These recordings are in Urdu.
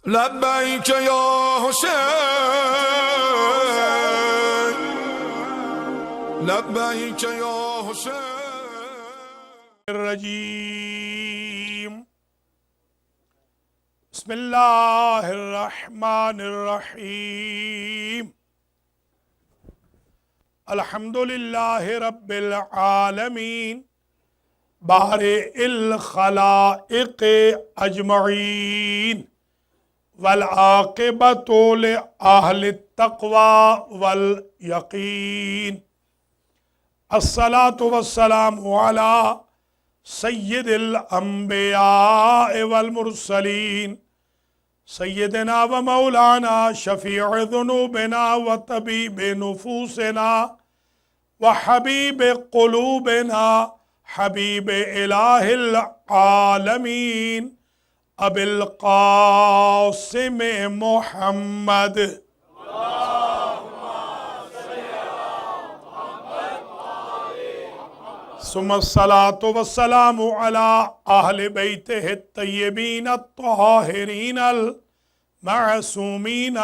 لبیک یا حسین لبیک یا حسین الرجیم بسم اللہ الرحمن الرحیم الحمدللہ رب العالمین بارئ الخلائق اجمعین والعاقبۃ لأہل التقوی والیقین الصلاة والسلام علی سید الانبیاء والمرسلین سیدنا و مولانا شفیع ذنوبنا و طبیب نفوسنا و حبیب قلوبنا حبیب الہ العالمین ابی القاسم محمد ثم الصلاة والسلام على أهل بيته الطيبين الطاهرين المعصومين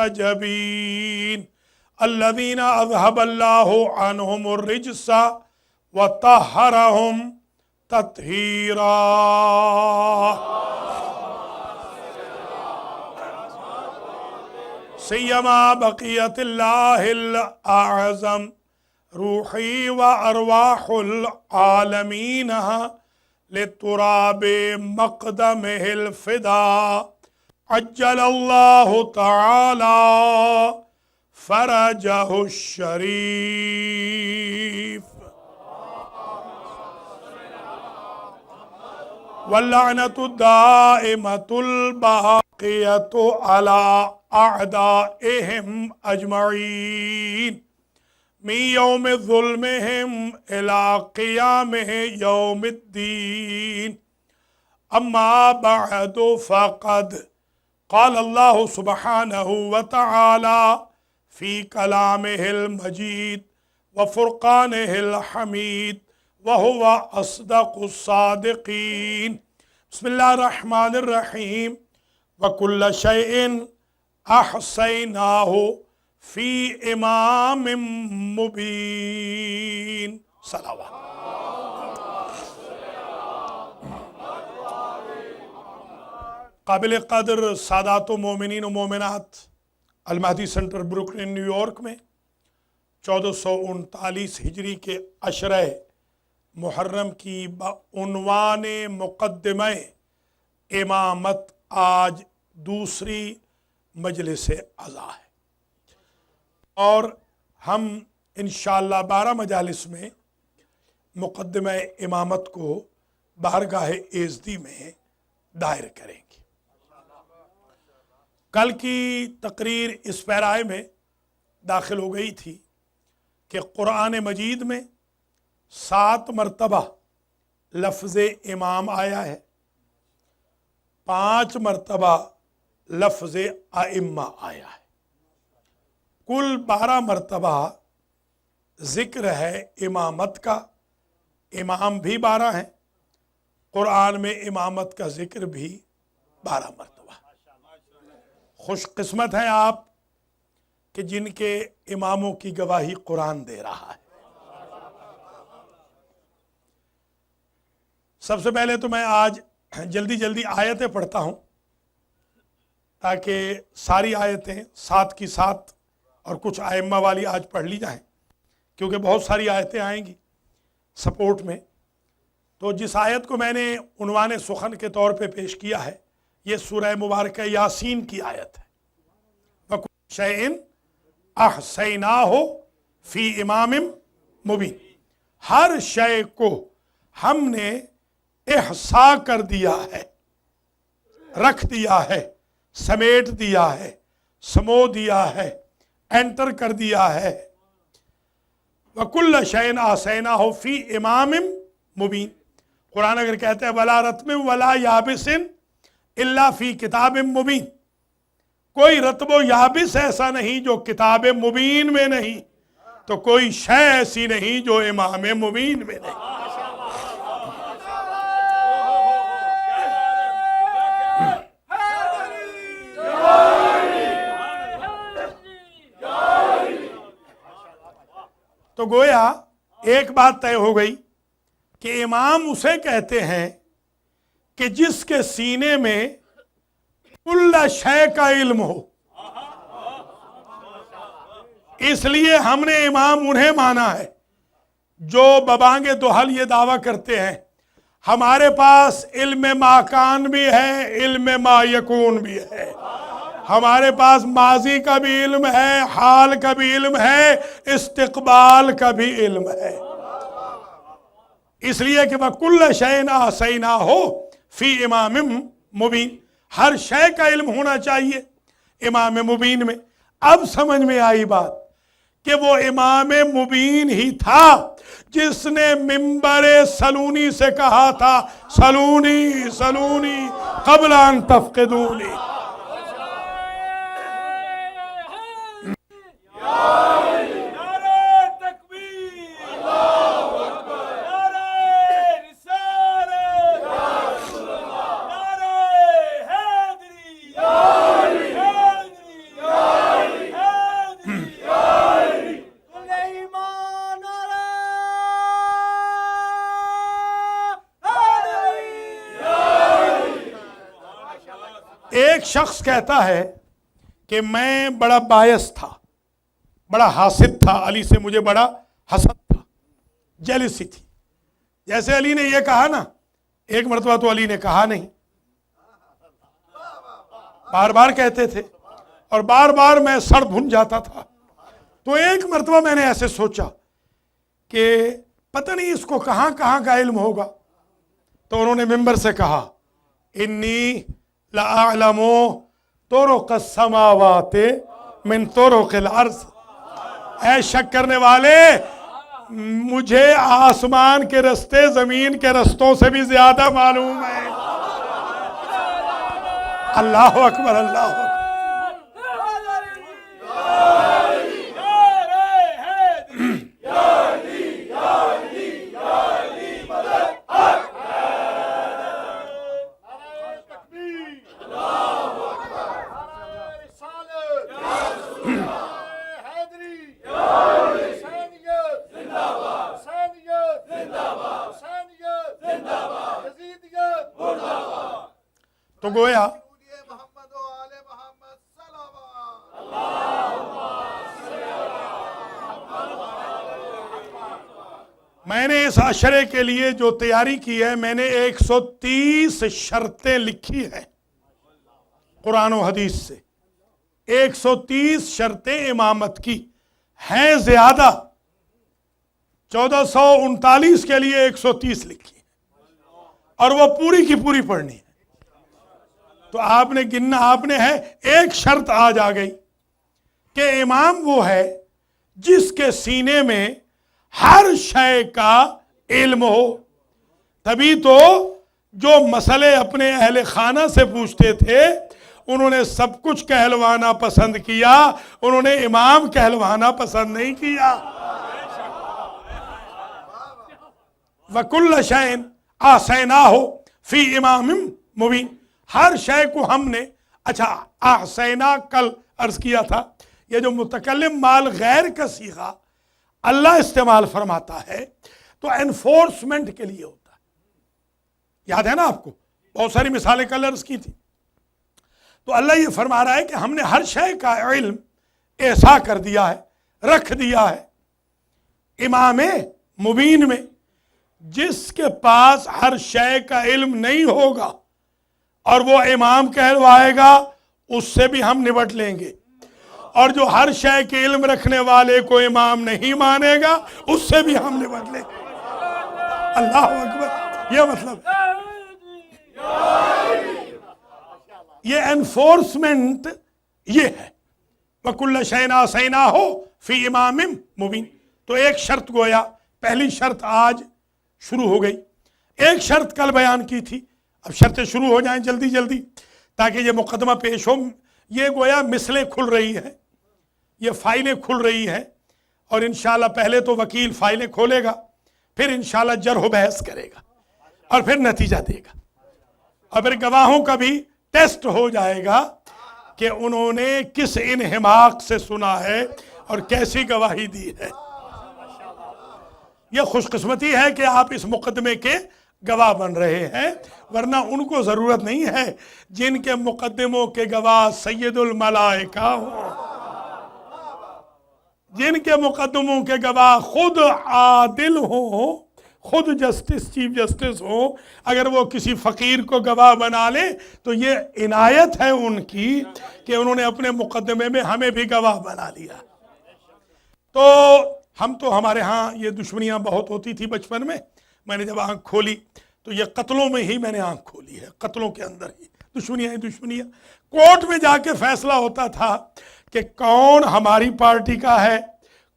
المنتجبين الذين أذهب الله عنهم الرجس وطهرهم تطهيرا سيما بقية الله الأعظم روحی و ارواح العالمین لتراب مقدمہ الفدا عجل اللہ تعالی فرجہ الشریف واللعنۃ الدائمۃ الباقیۃ علی اعدائہم اجمعین من یوم ظلمہم الی قیام یوم الدین اما بعد فقد قال اللہ سبحانہ وتعالی فی کلامہ المجید وفرقانہ الحمید وہو اصدق الصادقین بسم اللہ الرحمن الرحیم وکل شیء احصیناہ فی امام مبین صلوات قابل قدر سادات و مومنین و مومنات المہدی سنٹر بروکلن نیو یارک میں 1439 ہجری کے عشرہ محرم کی بعنوان مقدمہ امامت آج دوسری مجلس عزا ہے اور ہم انشاءاللہ 12 مجالس میں مقدمہ امامت کو بارگاہ ایزدی میں دائر کریں گے۔ کل کی تقریر اس پیرائے میں داخل ہو گئی تھی کہ قرآن مجید میں 7 مرتبہ لفظ امام آیا ہے، 5 مرتبہ لفظ ائمہ آیا ہے، کل 12 مرتبہ ذکر ہے امامت کا، امام بھی 12 ہیں، قرآن میں امامت کا ذکر بھی 12 مرتبہ۔ خوش قسمت ہیں آپ کہ جن کے اماموں کی گواہی قرآن دے رہا ہے۔ سب سے پہلے تو میں آج جلدی آیتیں پڑھتا ہوں تاکہ ساری آیتیں 7 کی 7 اور کچھ ائمہ والی آج پڑھ لی جائیں، کیونکہ بہت ساری آیتیں آئیں گی سپورٹ میں۔ تو جس آیت کو میں نے عنوان سخن کے طور پہ پیش کیا ہے، یہ سورہ مبارکہ یاسین کی آیت ہے۔ وَكُلَّ شَيْءٍ أَحْصَيْنَاهُ فِي إِمَامٍ مُبِينٍ، ہر شے کو ہم نے احصا کر دیا ہے، رکھ دیا ہے، سمیٹ دیا ہے، سمو دیا ہے، انٹر کر دیا ہے۔ وَكُلَّ شَيْءٍ أَحْصَيْنَاهُ فِي إِمَامٍ مُبِينٍ، قرآن اگر کہتا ہے وَلَا رَطْبٍ وَلَا يَابِسٍ إِلَّا فِي كِتَابٍ مُبِينٍ، کوئی رطب و یابس ایسا نہیں جو کتاب مبین میں نہیں، تو کوئی شے ایسی نہیں جو امام مبین میں نہیں۔ تو گویا ایک بات طے ہو گئی کہ امام اسے کہتے ہیں کہ جس کے سینے میں کل شے کا علم ہو. اس لیے ہم نے امام انہیں مانا ہے جو ببانگ دوحل یہ دعویٰ کرتے ہیں ہمارے پاس علم ما کان بھی ہے، علم ما یکون بھی ہے، ہمارے پاس ماضی کا بھی علم ہے، حال کا بھی علم ہے، استقبال کا بھی علم ہے. اس لیے کہ وَكُلَّ شَيْءٍ أَحْصَيْنَاهُ فِي إِمَامٍ مُبِينٍ، ہر شے کا علم ہونا چاہیے امام مبین میں. اب سمجھ میں آئی بات کہ وہ امام مبین ہی تھا جس نے منبر سلونی سے کہا تھا سلونی سلونی قبل ان تفقدونی. ایک شخص کہتا ہے کہ میں بڑا باعث تھا، بڑا حاسد تھا، علی سے مجھے بڑا حسد تھا، جیلسی تھی. جیسے علی نے یہ کہا نا، ایک مرتبہ تو علی نے کہا نہیں، بار بار کہتے تھے اور بار بار میں سڑ بھن جاتا تھا. تو ایک مرتبہ میں نے ایسے سوچا کہ پتہ نہیں اس کو کہاں کہاں کا علم ہوگا. تو انہوں نے ممبر سے کہا انی لَأَعْلَمُ طُرُقَ السَّمَاوَاتِ مِن طُرُقِ الْأَرْضِ. اے شک کرنے والے، مجھے آسمان کے رستے زمین کے رستوں سے بھی زیادہ معلوم ہے. اللہ اکبر، اللہ اکبر. تو گویا میں نے اس عشرے کے لیے جو تیاری کی ہے، میں نے 130 شرطیں لکھی ہیں قرآن و حدیث سے. 130 شرطیں امامت کی ہیں، زیادہ 1439 کے لیے 130 لکھی ہیں اور وہ پوری کی پوری پڑھنی ہے. تو آپ نے گننا، آپ نے ہے ایک شرط آج آ گئی کہ امام وہ ہے جس کے سینے میں ہر شے کا علم ہو. تبھی تو جو مسئلے اپنے اہل خانہ سے پوچھتے تھے انہوں نے سب کچھ کہلوانا پسند کیا، انہوں نے امام کہلوانا پسند نہیں کیا. وَكُلَّ شَيْءٍ أَحْصَيْنَاهُ فِي إِمَامٍ مُبِينٍ. ہر شے کو ہم نے، اچھا احسینا کل عرض کیا تھا، یہ جو متکلم مال غیر کا صیغہ اللہ استعمال فرماتا ہے تو انفورسمنٹ کے لیے ہوتا ہے. یاد ہے نا آپ کو؟ بہت ساری مثالیں کل عرض کی تھی. تو اللہ یہ فرما رہا ہے کہ ہم نے ہر شے کا علم ایسا کر دیا ہے، رکھ دیا ہے امام مبین میں. جس کے پاس ہر شے کا علم نہیں ہوگا اور وہ امام کہلوائے گا، اس سے بھی ہم نبٹ لیں گے. اور جو ہر شے کے علم رکھنے والے کو امام نہیں مانے گا، اس سے بھی ہم نبٹ لیں گے. اللہ اکبر. یہ مطلب یہ انفورسمنٹ یہ ہے. وَكُلَّ شَيْءٍ أَحْصَيْنَاهُ فِي إِمَامٍ مُبِينٍ. تو ایک شرط گویا، پہلی شرط آج شروع ہو گئی. ایک شرط کل بیان کی تھی، اب شرطیں شروع ہو جائیں جلدی جلدی تاکہ یہ مقدمہ پیش ہو. یہ گویا مثلیں کھل رہی ہیں، یہ فائلیں کھل رہی ہیں، اور انشاءاللہ پہلے تو وکیل فائلیں کھولے گا، پھر انشاءاللہ جرح و بحث کرے گا اور پھر نتیجہ دے گا، اور پھر گواہوں کا بھی ٹیسٹ ہو جائے گا کہ انہوں نے کس انحماق سے سنا ہے اور کیسی گواہی دی ہے. یہ خوش قسمتی ہے کہ آپ اس مقدمے کے گواہ بن رہے ہیں، ورنہ ان کو ضرورت نہیں ہے جن کے مقدموں کے گواہ سید الملائکہ ہوں، جن کے مقدموں کے گواہ خود عادل ہوں، خود جسٹس، چیف جسٹس ہوں، اگر وہ کسی فقیر کو گواہ بنا لے تو یہ عنایت ہے ان کی کہ انہوں نے اپنے مقدمے میں ہمیں بھی گواہ بنا لیا۔ تو ہمارے ہاں یہ دشمنیاں بہت ہوتی تھی بچپن میں نے جب آنکھ کھولی تو یہ قتلوں میں ہی میں نے آنکھ کھولی ہے، قتلوں کے اندر ہی دشمنیاں۔ کورٹ میں جا کے فیصلہ ہوتا تھا کہ کون ہماری پارٹی کا ہے،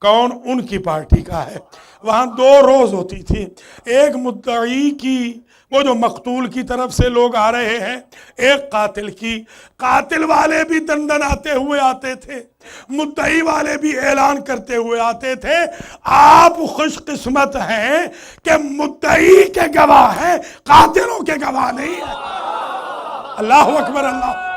کون ان کی پارٹی کا ہے۔ وہاں 2 روز ہوتی تھی، ایک مدعی کی، وہ جو مقتول کی طرف سے لوگ آ رہے ہیں، ایک قاتل کی۔ قاتل والے بھی دندن آتے ہوئے آتے تھے، مدعی والے بھی اعلان کرتے ہوئے آتے تھے۔ آپ خوش قسمت ہیں کہ مدعی کے گواہ ہیں، قاتلوں کے گواہ نہیں ہیں۔ اللہ اکبر، اللہ۔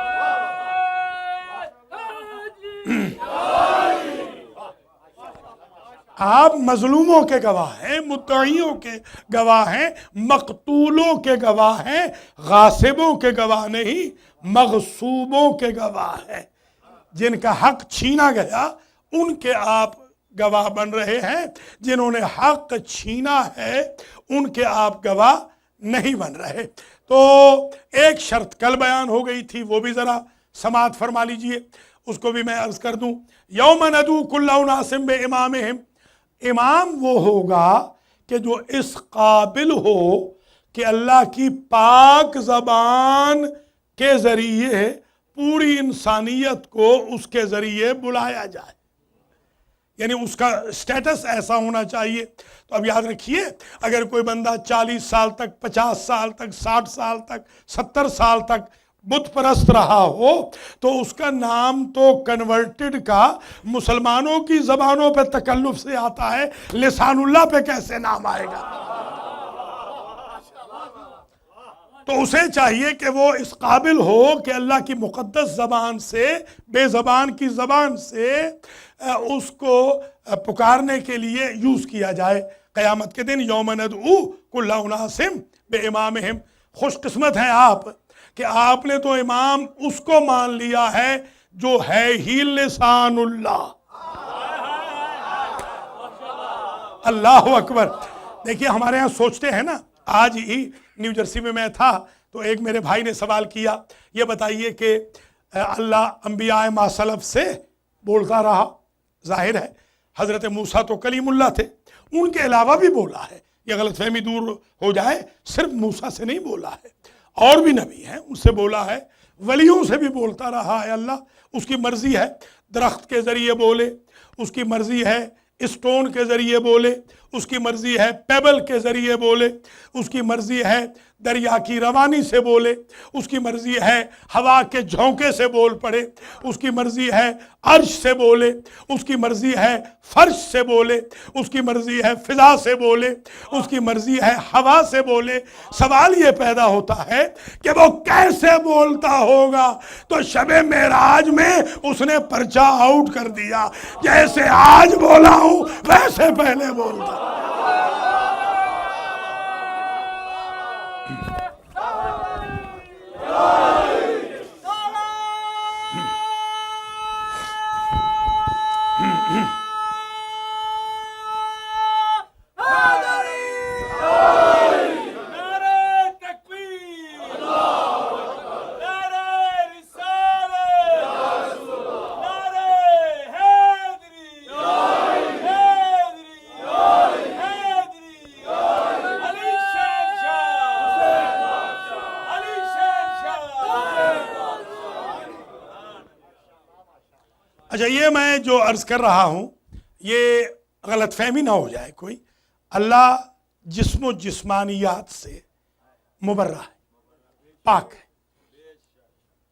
آپ مظلوموں کے گواہ ہیں، مدعیوں کے گواہ ہیں، مقتولوں کے گواہ ہیں، غاصبوں کے گواہ نہیں، مغصوبوں کے گواہ ہیں۔ جن کا حق چھینا گیا ان کے آپ گواہ بن رہے ہیں، جنہوں نے حق چھینا ہے ان کے آپ گواہ نہیں بن رہے۔ تو ایک شرط کل بیان ہو گئی تھی، وہ بھی ذرا سماعت فرما لیجئے، اس کو بھی میں عرض کر دوں۔ یوم ندعو کل اناس بامامہم، امام وہ ہوگا کہ جو اس قابل ہو کہ اللہ کی پاک زبان کے ذریعے پوری انسانیت کو اس کے ذریعے بلایا جائے، یعنی اس کا سٹیٹس ایسا ہونا چاہیے۔ تو اب یاد رکھیے، اگر کوئی بندہ 40 سال تک، 50 سال تک، 60 سال تک، 70 سال تک بت پرست رہا ہو تو اس کا نام تو کنورٹڈ کا مسلمانوں کی زبانوں پہ تکلف سے آتا ہے، لسان اللہ پہ کیسے نام آئے گا؟ تو اسے چاہیے کہ وہ اس قابل ہو کہ اللہ کی مقدس زبان سے، بے زبان کی زبان سے اس کو پکارنے کے لیے یوز کیا جائے۔ قیامت کے دن یوم ندعو کل اناس بامامہم، خوش قسمت ہیں آپ کہ آپ نے تو امام اس کو مان لیا ہے جو ہے ہی لسان اللہ۔ اللہ اکبر۔ دیکھیے ہمارے ہاں سوچتے ہیں نا، آج ہی نیو جرسی میں تھا تو ایک میرے بھائی نے سوال کیا، یہ بتائیے کہ اللہ انبیاء ما سلف سے بولتا رہا، ظاہر ہے حضرت موسیٰ تو کلیم اللہ تھے، ان کے علاوہ بھی بولا ہے، یہ غلط فہمی دور ہو جائے، صرف موسیٰ سے نہیں بولا ہے، اور بھی نبی ہیں ان سے بولا ہے، ولیوں سے بھی بولتا رہا ہے اللہ۔ اس کی مرضی ہے درخت کے ذریعے بولے، اس کی مرضی ہے اسٹون کے ذریعے بولے، اس کی مرضی ہے پیبل کے ذریعے بولے، اس کی مرضی ہے دریا کی روانی سے بولے، اس کی مرضی ہے ہوا کے جھونکے سے بول پڑے، اس کی مرضی ہے عرش سے بولے، اس کی مرضی ہے فرش سے بولے، اس کی مرضی ہے فضا سے بولے، اس کی مرضی ہے ہوا سے بولے۔ سوال یہ پیدا ہوتا ہے کہ وہ کیسے بولتا ہوگا؟ تو شب معراج میں اس نے پرچہ آؤٹ کر دیا، جیسے آج بولا ہوں ویسے پہلے بولتا۔ اچھا، یہ میں جو عرض کر رہا ہوں یہ غلط فہمی نہ ہو جائے کوئی، اللہ جسم و جسمانیات سے مبرہ ہے، پاک ہے۔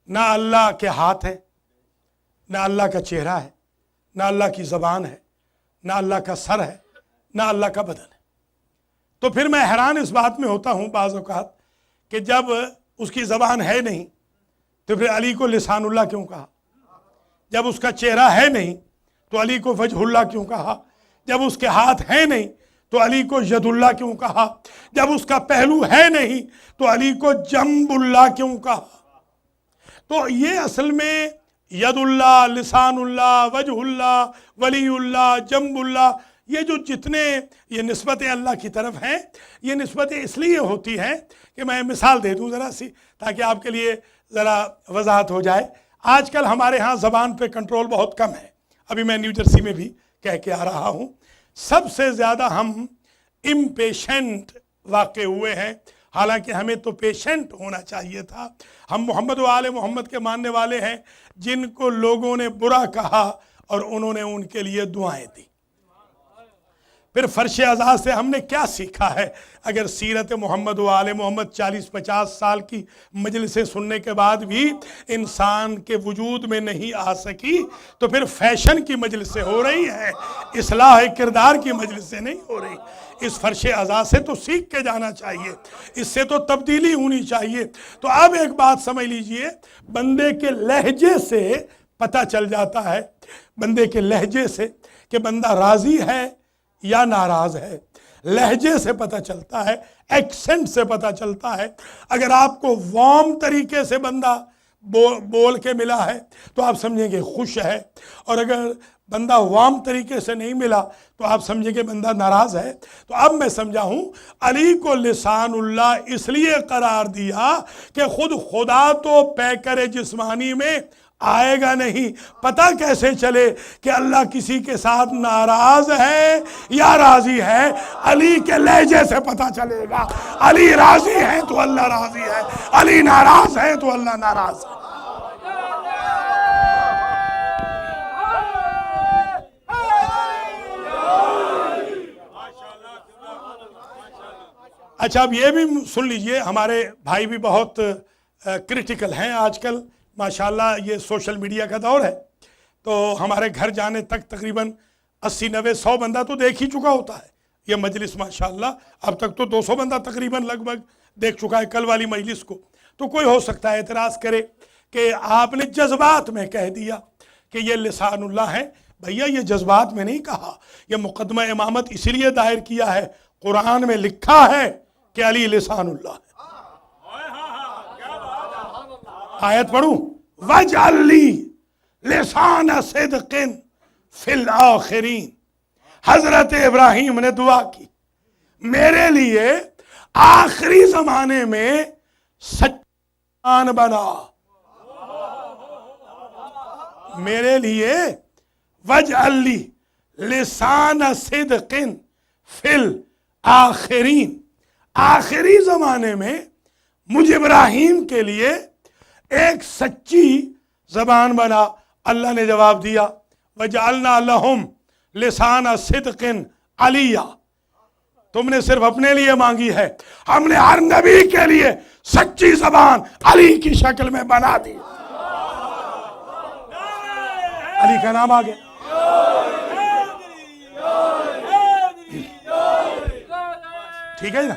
نہ اللہ کے ہاتھ ہے، نہ اللہ کا چہرہ ہے، نہ اللہ کی زبان ہے، نہ اللہ کا سر ہے، نہ اللہ کا بدن ہے۔ تو پھر میں حیران اس بات میں ہوتا ہوں بعض اوقات کہ جب اس کی زبان ہے نہیں تو پھر علی کو لسان اللہ کیوں کہا؟ جب اس کا چہرہ ہے نہیں تو علی کو وجہ اللہ کیوں کہا؟ جب اس کے ہاتھ ہیں نہیں تو علی کو ید اللہ کیوں کہا؟ جب اس کا پہلو ہے نہیں تو علی کو جنب اللہ کیوں کہا؟ تو یہ اصل میں ید اللہ، لسان اللہ، وجہ اللہ، ولی اللہ، جنب اللہ، یہ جو جتنے یہ نسبتیں اللہ کی طرف ہیں، یہ نسبتیں اس لیے ہوتی ہیں کہ میں مثال دے دوں ذرا سی تاکہ آپ کے لیے ذرا وضاحت ہو جائے۔ آج کل ہمارے ہاں زبان پہ کنٹرول بہت کم ہے، ابھی میں نیو جرسی میں بھی کہہ کے آ رہا ہوں، سب سے زیادہ ہم امپیشنٹ واقع ہوئے ہیں، حالانکہ ہمیں تو پیشنٹ ہونا چاہیے تھا۔ ہم محمد و آل محمد کے ماننے والے ہیں جن کو لوگوں نے برا کہا اور انہوں نے ان کے لیے دعائیں دی۔ پھر فرش ازاں سے ہم نے کیا سیکھا ہے؟ اگر سیرت محمد و آل محمد 40-50 سال کی مجلسیں سننے کے بعد بھی انسان کے وجود میں نہیں آ سکی تو پھر فیشن کی مجلسیں ہو رہی ہیں، اصلاح کردار کی مجلسیں نہیں ہو رہی۔ اس فرش ازاں سے تو سیکھ کے جانا چاہیے، اس سے تو تبدیلی ہونی چاہیے۔ تو اب ایک بات سمجھ لیجئے، بندے کے لہجے سے پتہ چل جاتا ہے، بندے کے لہجے سے کہ بندہ راضی ہے یا ناراض ہے، لہجے سے پتہ چلتا ہے، ایکسنٹ سے پتہ چلتا ہے۔ اگر آپ کو وارم طریقے سے بندہ بول کے ملا ہے تو آپ سمجھیں گے خوش ہے، اور اگر بندہ وارم طریقے سے نہیں ملا تو آپ سمجھیں کہ بندہ ناراض ہے۔ تو اب میں سمجھا ہوں علی کو لسان اللہ اس لیے قرار دیا کہ خود خدا تو پیکر جسمانی میں آئے گا نہیں، پتہ کیسے چلے کہ اللہ کسی کے ساتھ ناراض ہے یا راضی ہے؟ علی کے لہجے سے پتہ چلے گا۔ علی راضی ہے تو اللہ راضی ہے، علی ناراض ہے تو اللہ ناراض ہے۔ اچھا اب یہ بھی سن لیجئے، ہمارے بھائی بھی بہت کرٹیکل ہیں آج کل، ماشاءاللہ یہ سوشل میڈیا کا دور ہے، تو ہمارے گھر جانے تک تقریباً 80-90-100 بندہ تو دیکھ ہی چکا ہوتا ہے یہ مجلس، ماشاءاللہ اب تک تو 200 بندہ تقریباً لگ بھگ دیکھ چکا ہے کل والی مجلس کو۔ تو کوئی ہو سکتا ہے اعتراض کرے کہ آپ نے جذبات میں کہہ دیا کہ یہ لسان اللہ ہے۔ بھیا یہ جذبات میں نہیں کہا، یہ مقدمہ امامت اسی لیے دائر کیا ہے، قرآن میں لکھا ہے کہ علی لسان اللہ ہے۔ آیت پڑھوں، وَاجْعَلْ لِي لِسَانَ صِدْقٍ فِي الْآخِرِينَ۔ حضرت ابراہیم نے دعا کی، میرے لیے آخری زمانے میں سچان بنا، میرے لیے وَاجْعَلْ لِي لِسَانَ صِدْقٍ فِي الْآخِرِينَ، آخری زمانے میں مجھ ابراہیم کے لیے ایک سچی زبان بنا۔ اللہ نے جواب دیا، وَجَعَلْنَا لَهُمْ لِسَانَ صِدْقٍ عَلِيًّا۔ تم نے صرف اپنے لیے مانگی ہے، ہم نے ہر نبی کے لیے سچی زبان علی کی شکل میں بنا دی۔ علی کا نام آگے۔ ٹھیک ہے نا؟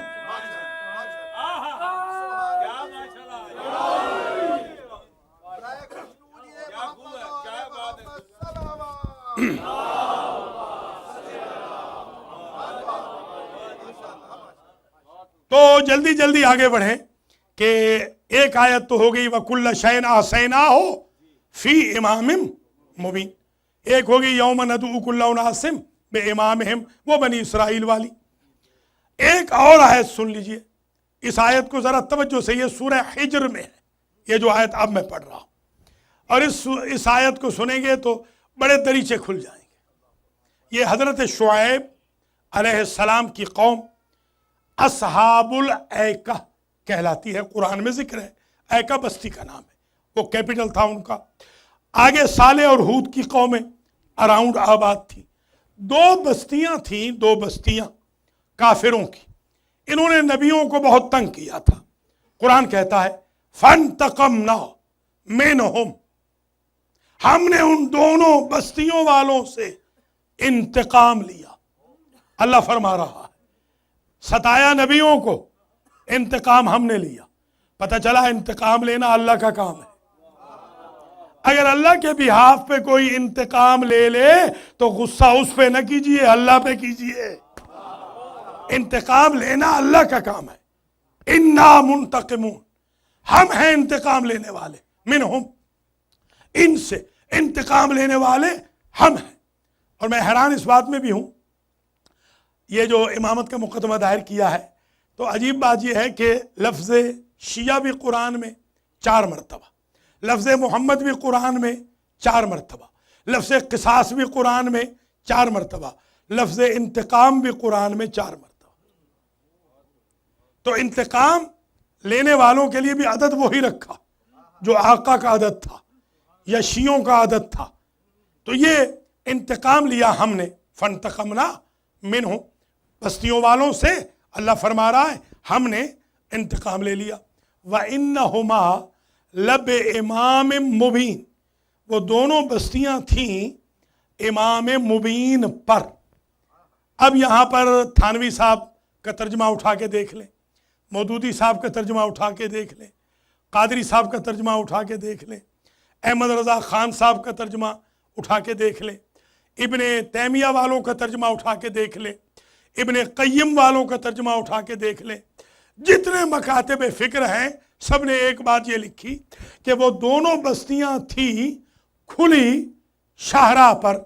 تو جلدی جلدی آگے بڑھیں کہ ایک آیت تو ہو گئی وَكُلَّ شَيْءٍ أَحْصَيْنَاهُ فِي إِمَامٍ مُبِينٍ، ایک ہو گئی یوم ندعو کل اناس بِإِمَامِهِمْ، وہ بنی اسرائیل والی۔ ایک اور آیت سن لیجئے، اس آیت کو ذرا توجہ سے، یہ سورہ حجر میں ہے یہ جو آیت اب میں پڑھ رہا ہوں، اور اس آیت کو سنیں گے تو بڑے دریچے کھل جائیں گے۔ یہ حضرت شعیب علیہ السلام کی قوم اصحاب الایکہ کہلاتی ہے، قرآن میں ذکر ہے، ایکہ بستی کا نام ہے، وہ کیپٹل تھا ان کا۔ آگے صالح اور ہود کی قومیں اراؤنڈ آباد تھی، دو بستیاں تھیں، دو بستیاں کافروں کی، انہوں نے نبیوں کو بہت تنگ کیا تھا۔ قرآن کہتا ہے فَانْتَقَمْنَا مِنْهُمْ، ہم نے ان دونوں بستیوں والوں سے انتقام لیا۔ اللہ فرما رہا ہے ستایا نبیوں کو، انتقام ہم نے لیا۔ پتہ چلا انتقام لینا اللہ کا کام ہے۔ اگر اللہ کے بہاف پہ کوئی انتقام لے لے تو غصہ اس پہ نہ کیجئے، اللہ پہ کیجئے۔ انتقام لینا اللہ کا کام ہے، انا منتقمون، ہم ہیں انتقام لینے والے، منہم، ان سے انتقام لینے والے ہم ہیں۔ اور میں حیران اس بات میں بھی ہوں، یہ جو امامت کا مقدمہ دائر کیا ہے، تو عجیب بات یہ ہے کہ لفظ شیعہ بھی قرآن میں 4 مرتبہ، لفظ محمد بھی قرآن میں 4 مرتبہ، لفظ قصاص بھی قرآن میں 4 مرتبہ، لفظ انتقام بھی قرآن میں 4 مرتبہ۔ تو انتقام لینے والوں کے لیے بھی عدد وہی رکھا جو آقا کا عدد تھا یا شیعوں کا عدد تھا۔ تو یہ انتقام لیا ہم نے، فانتقمنا منہم، بستیوں والوں سے اللہ فرما رہا ہے ہم نے انتقام لے لیا۔ وَإِنَّهُمَا لَبِإِمَامٍ مُبِينٍ، وہ دونوں بستیاں تھیں امام مبین پر۔ اب یہاں پر تھانوی صاحب کا ترجمہ اٹھا کے دیکھ لیں، مودودی صاحب کا ترجمہ اٹھا کے دیکھ لیں، قادری صاحب کا ترجمہ اٹھا کے دیکھ لیں، احمد رضا خان صاحب کا ترجمہ اٹھا کے دیکھ لیں، ابن تیمیہ والوں کا ترجمہ اٹھا کے دیکھ لیں، ابن قیم والوں کا ترجمہ اٹھا کے دیکھ لیں، جتنے مکاتب فکر ہیں سب نے ایک بات یہ لکھی کہ وہ دونوں بستیاں تھیں کھلی شاہراہ پر،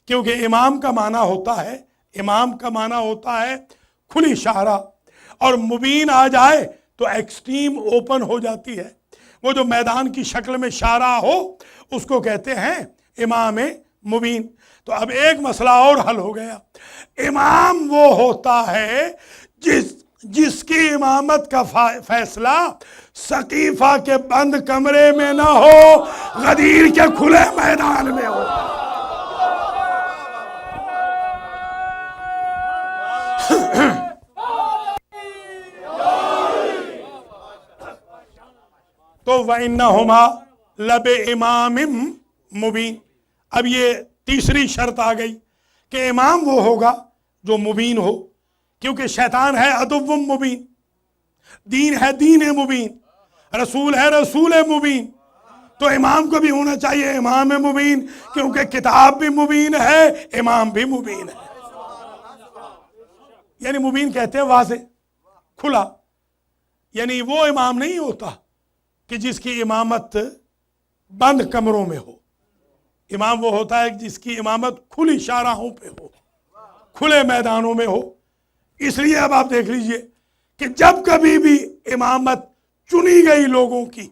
کیونکہ امام کا معنی ہوتا ہے، امام کا معنی ہوتا ہے کھلی شاہراہ، اور مبین آ جائے تو ایکسٹریم اوپن ہو جاتی ہے۔ وہ جو میدان کی شکل میں شاہراہ ہو اس کو کہتے ہیں امام مبین۔ تو اب ایک مسئلہ اور حل ہو گیا، امام وہ ہوتا ہے جس کی امامت کا فیصلہ سقیفہ کے بند کمرے میں نہ ہو، غدیر کے کھلے میدان میں ہو۔ تو وَإِنَّهُمَا لَبِإِمَامٍ مُبِينٍ۔ اب یہ تیسری شرط آ گئی کہ امام وہ ہوگا جو مبین ہو، کیونکہ شیطان ہے عدو مبین، دین ہے دین مبین، رسول ہے رسول مبین، تو امام کو بھی ہونا چاہیے امام مبین، کیونکہ کتاب بھی مبین ہے، امام بھی مبین ہے۔ یعنی مبین کہتے ہیں واضح، کھلا، یعنی وہ امام نہیں ہوتا کہ جس کی امامت بند کمروں میں ہو، امام وہ ہوتا ہے جس کی امامت کھلی شاہراہوں پہ ہو، کھلے میدانوں میں ہو۔ اس لیے اب آپ دیکھ لیجئے کہ جب کبھی بھی امامت چنی گئی لوگوں کی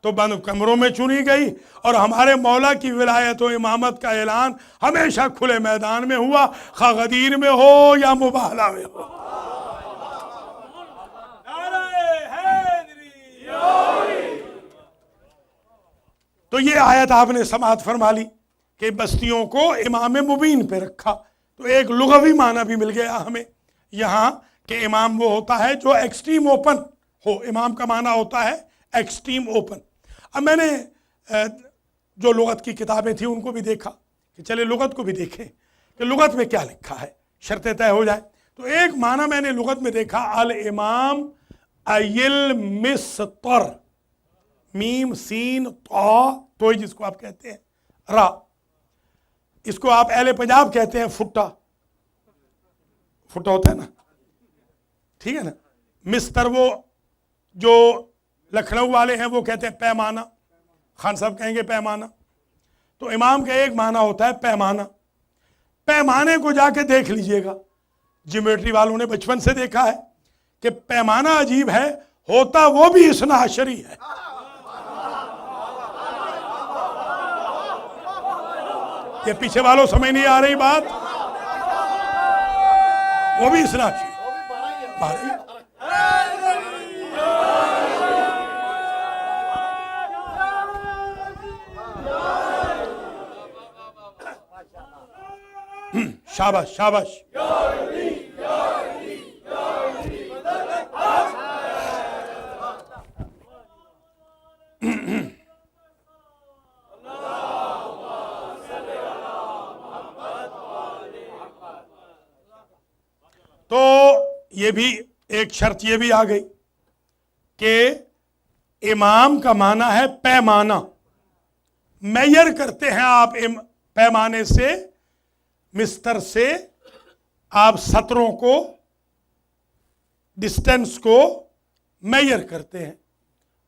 تو بند کمروں میں چنی گئی، اور ہمارے مولا کی ولایت و امامت کا اعلان ہمیشہ کھلے میدان میں ہوا، خواہ غدیر میں ہو یا مباہلہ میں ہو۔ تو یہ آیت آپ نے سماعت فرما لی کہ بستیوں کو امام مبین پہ رکھا، تو ایک لغوی معنی بھی مل گیا ہمیں یہاں کہ امام وہ ہوتا ہے جو ایکسٹریم اوپن ہو، امام کا معنی ہوتا ہے ایکسٹریم اوپن۔ اب میں نے جو لغت کی کتابیں تھیں ان کو بھی دیکھا کہ چلے لغت کو بھی دیکھیں کہ لغت میں کیا لکھا ہے، شرط طے ہو جائے۔ تو ایک معنی میں نے لغت میں دیکھا، الامام ایل مستر، میم سین توئی جس کو آپ کہتے ہیں را، اس کو آپ اہل پنجاب کہتے ہیں فٹا، فٹا ہوتا ہے نا، ٹھیک ہے نا۔ مستر وہ جو لکھنؤ والے ہیں وہ کہتے ہیں پیمانہ، خان صاحب کہیں گے پیمانہ۔ تو امام کا ایک معنی ہوتا ہے پیمانہ، پیمانے کو جا کے دیکھ لیجئے گا، جیومیٹری والوں نے بچپن سے دیکھا ہے کہ پیمانہ عجیب ہے، ہوتا وہ بھی اثنا عشری ہے۔ یہ پیچھے والوں سمجھ نہیں آ رہی بات، وہ بھی اثنا عشری شاباش شاباش۔ تو یہ بھی ایک شرط یہ بھی آ گئی کہ امام کا معنی ہے پیمانہ، میئر کرتے ہیں آپ پیمانے سے، مستر سے آپ سطروں کو ڈسٹینس کو میئر کرتے ہیں،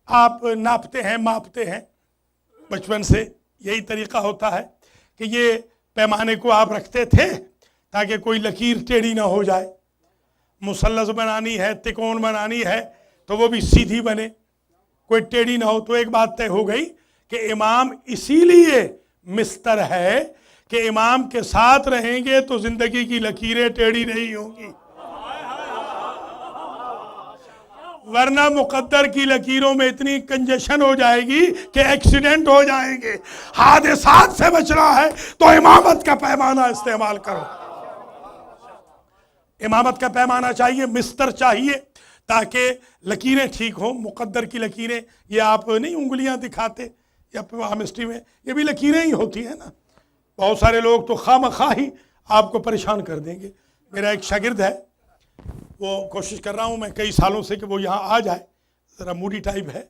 آپ ناپتے ہیں، ماپتے ہیں، بچپن سے یہی طریقہ ہوتا ہے کہ یہ پیمانے کو آپ رکھتے تھے تاکہ کوئی لکیر ٹیڑھی نہ ہو جائے، مثلث بنانی ہے، تکون بنانی ہے تو وہ بھی سیدھی بنے، کوئی ٹیڑھی نہ ہو۔ تو ایک بات طے ہو گئی کہ امام اسی لیے مستر ہے کہ امام کے ساتھ رہیں گے تو زندگی کی لکیریں ٹیڑھی نہیں ہوں گی، ورنہ مقدر کی لکیروں میں اتنی کنجیشن ہو جائے گی کہ ایکسیڈنٹ ہو جائیں گے۔ حادثات سے بچنا ہے تو امامت کا پیمانہ استعمال کرو، امامت کا پیمانہ چاہیے، مستر چاہیے تاکہ لکیریں ٹھیک ہوں۔ مقدر کی لکیریں، یہ آپ نہیں انگلیاں دکھاتے یا پامسٹری میں، یہ بھی لکیریں ہی ہوتی ہیں نا۔ بہت سارے لوگ تو خواہ مخواہ ہی آپ کو پریشان کر دیں گے۔ میرا ایک شاگرد ہے، وہ کوشش کر رہا ہوں میں کئی سالوں سے کہ وہ یہاں آ جائے، ذرا موڈی ٹائپ ہے،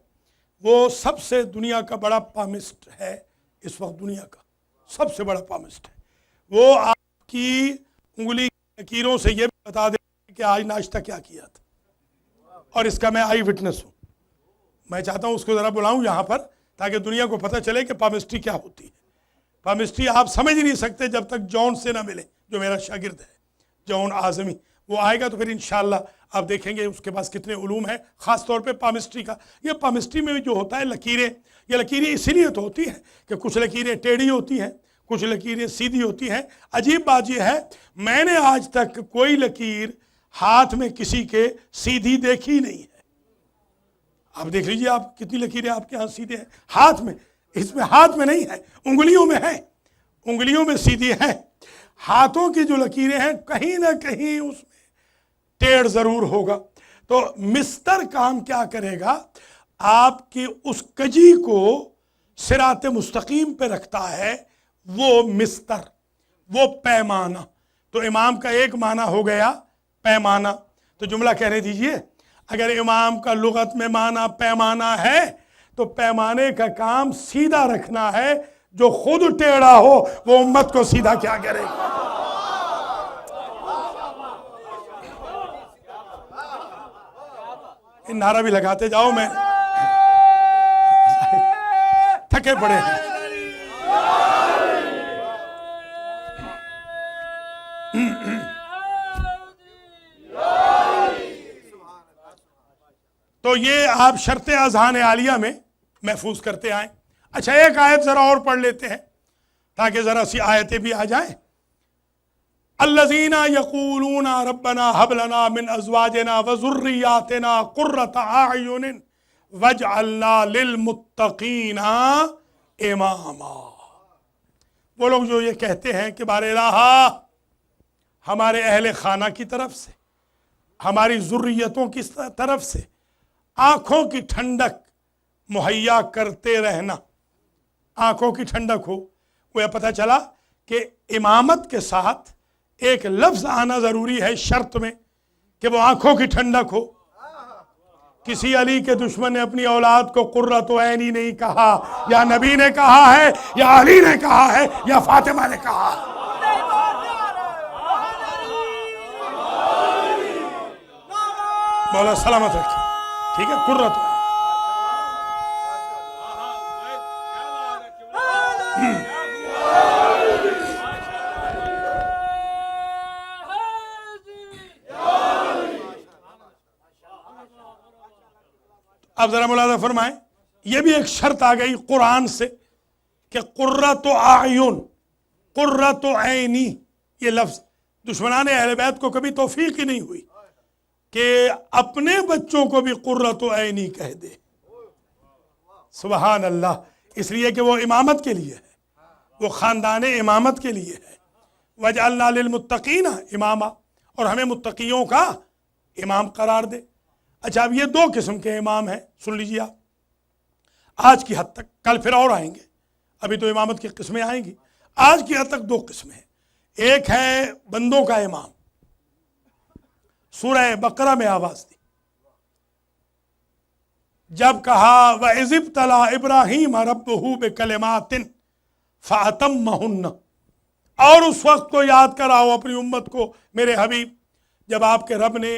وہ سب سے دنیا کا بڑا پامسٹ ہے، اس وقت دنیا کا سب سے بڑا پامسٹ ہے۔ وہ آپ کی انگلی کی لکیروں سے یہ بھی بتا دے کہ آج ناشتہ کیا کیا تھا، اور اس کا میں آئی وٹنس ہوں۔ میں چاہتا ہوں اس کو ذرا بلاؤں یہاں پر تاکہ دنیا کو پتہ چلے کہ پامسٹری کیا ہوتی ہے۔ پامسٹری آپ سمجھ ہی نہیں سکتے جب تک جون سے نہ ملے، جو میرا شاگرد ہے جون اعظمی، وہ آئے گا تو پھر انشاءاللہ آپ دیکھیں گے اس کے پاس کتنے علوم ہیں، خاص طور پہ پامسٹری کا۔ یہ پامسٹری میں جو ہوتا ہے لکیریں، یہ لکیریں اسی لیے تو ہوتی ہیں کہ کچھ لکیریں ٹیڑھی ہوتی ہیں، کچھ لکیریں سیدھی ہوتی ہیں۔ عجیب بات یہ ہے، میں نے آج تک کوئی لکیر ہاتھ میں کسی کے سیدھی دیکھی نہیں ہے۔ آپ دیکھ لیجئے، آپ کتنی لکیریں آپ کے ہاں سیدھے ہیں، ہاتھ میں، اس میں ہاتھ میں نہیں ہے، انگلیوں میں ہے، انگلیوں میں سیدھی ہیں۔ ہاتھوں کی جو لکیریں ہیں کہیں نہ کہیں اس میں ٹیڑھ ضرور ہوگا۔ تو مستر کام کیا کرے گا؟ آپ کی اس کجی کو صراط مستقیم پہ رکھتا ہے، وہ مستر، وہ پیمانہ۔ تو امام کا ایک معنی ہو گیا پیمانہ۔ تو جملہ کہنے دیجئے، اگر امام کا لغت میں معنی پیمانہ ہے تو پیمانے کا کام سیدھا رکھنا ہے، جو خود ٹیڑھا ہو وہ امت کو سیدھا کیا کرے گا۔ نعرہ بھی لگاتے جاؤ، میں تھکے پڑے ہیں۔ تو یہ آپ شرط اذہان عالیہ میں محفوظ کرتے آئیں۔ اچھا، ایک آیت ذرا اور پڑھ لیتے ہیں تاکہ ذرا سی آیتیں بھی آ جائیں۔ الذین یقولون ربنا هب لنا من ازواجنا وذریاتنا قرۃ اعین واجعلنا للمتقین اماما۔ وہ لوگ جو یہ کہتے ہیں کہ بار الہ ہمارے اہل خانہ کی طرف سے، ہماری ذریتوں کی طرف سے آنکھوں کی ٹھنڈک مہیا کرتے رہنا، آنکھوں کی ٹھنڈک ہو۔ وہ یہ پتہ چلا کہ امامت کے ساتھ ایک لفظ آنا ضروری ہے شرط میں کہ وہ آنکھوں کی ٹھنڈک ہو۔ کسی علی کے دشمن نے اپنی اولاد کو قرۃ عین ہی نہیں کہا، یا نبی نے کہا ہے، یا علی نے کہا ہے، یا فاطمہ نے کہا ہے۔ مولا سلامت رکھے، ٹھیک ہے، قرۃ عین۔ اب ذرا ملاحظہ فرمائیں، یہ بھی ایک شرط آ گئی قرآن سے کہ قرۃ اعین، قرۃ عینی، یہ لفظ دشمنان اہل بیت کو کبھی توفیق ہی نہیں ہوئی کہ اپنے بچوں کو بھی قرۃ عینی کہہ دے۔ سبحان اللہ، اس لیے کہ وہ امامت کے لیے ہے، وہ خاندان امامت کے لیے ہے۔ وَجَعَلْنَا لِلْمُتَّقِينَ اماما، اور ہمیں متقیوں کا امام قرار دے۔ اچھا، اب یہ دو قسم کے امام ہیں، سن لیجیے آپ آج کی حد تک، کل پھر اور آئیں گے، ابھی تو امامت کی قسمیں آئیں گی۔ آج کی حد تک دو قسمیں ہیں۔ ایک ہے بندوں کا امام، سورہ بقرہ میں آواز دی جب کہا وَإِذِ ابْتَلَىٰ إِبْرَاهِيمَ رَبُّهُ بِكَلِمَاتٍ فَأَتَمَّهُنَّ، اور اس وقت کو یاد کراؤ اپنی امت کو میرے حبیب جب آپ کے رب نے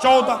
14।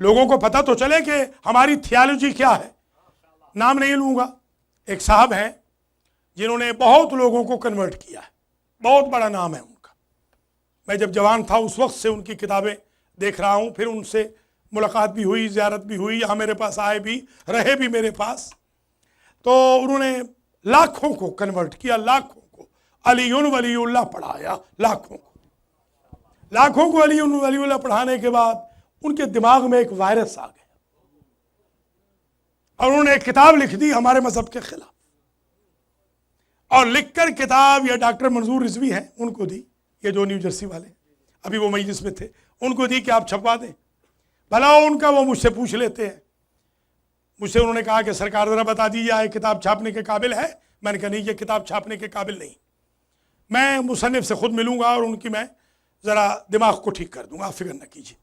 لوگوں کو پتہ تو چلے کہ ہماری تھیالوجی کیا ہے. نام نہیں لوں گا, ایک صاحب ہیں جنہوں نے بہت لوگوں کو کنورٹ کیا ہے, بہت بڑا نام ہے ان کا. میں جب جوان تھا اس وقت سے ان کی کتابیں دیکھ رہا ہوں, پھر ان سے ملاقات بھی ہوئی, زیارت بھی ہوئی, یہاں میرے پاس آئے بھی, رہے بھی میرے پاس. تو انہوں نے لاکھوں کو کنورٹ کیا, لاکھوں کو علی ولی اللہ پڑھایا, لاکھوں کو علی ولی اللہ پڑھانے کے بعد ان کے دماغ میں ایک وائرس آ گیا اور انہوں نے ایک کتاب لکھ دی ہمارے مذہب کے خلاف, اور لکھ کر کتاب یہ ڈاکٹر منظور رضوی ہیں ان کو دی, یہ جو نیو جرسی والے ابھی وہ مجلس میں تھے, ان کو دی کہ آپ چھپوا دیں. بھلا ان کا وہ مجھ سے پوچھ لیتے ہیں. مجھ سے انہوں نے کہا کہ سرکار ذرا بتا دیجیے یہ کتاب چھاپنے کے قابل ہے. میں نے کہا نہیں, یہ کتاب چھاپنے کے قابل نہیں, میں مصنف سے خود ملوں گا اور ان کی میں ذرا دماغ کو ٹھیک کر دوں گا, آپ فکر نہ کیجیے.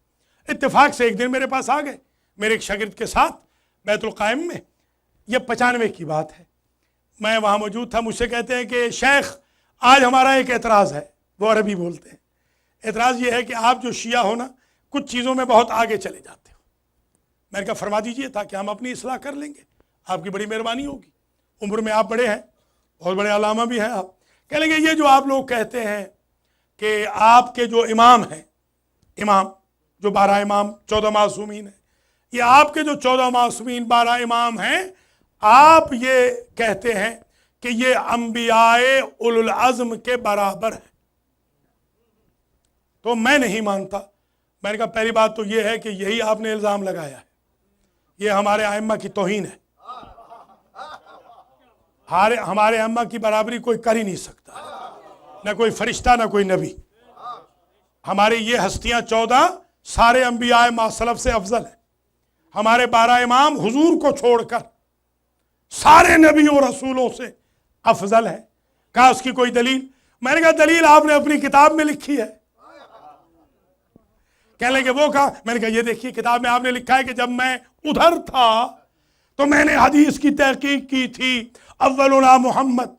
اتفاق سے ایک دن میرے پاس آ گئے میرے ایک شاگرد کے ساتھ بیت القائم میں, یہ 95 کی بات ہے, میں وہاں موجود تھا. مجھ سے کہتے ہیں کہ شیخ آج ہمارا ایک اعتراض ہے, وہ عربی بولتے ہیں. اعتراض یہ ہے کہ آپ جو شیعہ ہو نا, کچھ چیزوں میں بہت آگے چلے جاتے ہو. میں نے کہا فرما دیجئے تاکہ ہم اپنی اصلاح کر لیں گے, آپ کی بڑی مہربانی ہوگی, عمر میں آپ بڑے ہیں, بہت بڑے علامہ بھی ہیں آپ. کہہ لیں گے یہ جو آپ لوگ کہتے ہیں کہ آپ کے جو امام ہیں, امام جو 12 امام 14 معصومین ہیں, یہ آپ کے جو 14 معصومین 12 امام ہیں, آپ یہ کہتے ہیں کہ یہ انبیاء اولو العزم کے برابر ہیں. تو میں نہیں مانتا. میں نے کہا پہلی بات تو یہ ہے کہ یہی آپ نے الزام لگایا ہے, یہ ہمارے ائمہ کی توہین ہے. ہمارے ائمہ کی برابری کوئی کر ہی نہیں سکتا, نہ کوئی فرشتہ نہ کوئی نبی. ہماری یہ ہستیاں 14 سارے انبیاء ما سلف سے افضل ہیں. ہمارے 12 امام حضور کو چھوڑ کر سارے نبیوں اور رسولوں سے افضل ہیں. کہا اس کی کوئی دلیل؟ میں نے کہا دلیل آپ نے اپنی کتاب میں لکھی ہے. کہنے لگے وہ کہا. میں نے کہا یہ دیکھیے کتاب میں آپ نے لکھا ہے کہ جب میں ادھر تھا تو میں نے حدیث کی تحقیق کی تھی, اولنا محمد,